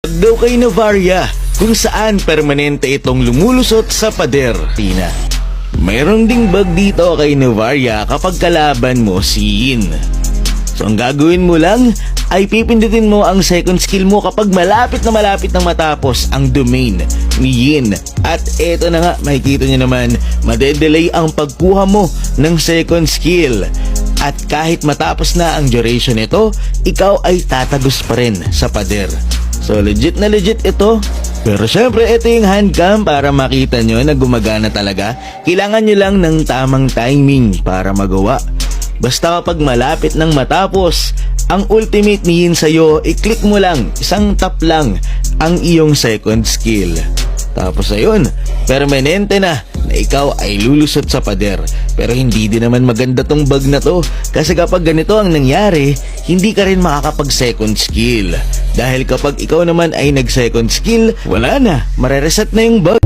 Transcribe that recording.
Daw kay Novaria kung saan permanente itong lumulusot sa pader. Tina. Mayroong ding bug dito kay Novaria kapag kalaban mo si Yin. So ang gagawin mo lang ay pipindutin mo ang second skill mo kapag malapit na matapos ang domain ni Yin. At eto na nga, makikita nyo naman, madedelay ang pagkuha mo ng second skill. At kahit matapos na ang duration nito, ikaw ay tatagos pa rin sa pader. So legit na legit ito. Pero syempre ito yung handcam para makita nyo na gumagana talaga. Kailangan nyo lang ng tamang timing para magawa. Basta kapag malapit nang matapos ang ultimate ni Yin sa'yo, i-click mo lang, isang tap lang ang iyong second skill. Tapos ayun, permanente na ikaw ay lulusot sa pader. Pero hindi din naman maganda tong bug na to, kasi kapag ganito ang nangyari, hindi ka rin makakapag second skill. Dahil kapag ikaw naman ay nag second skill, wala na, marereset na yung bug.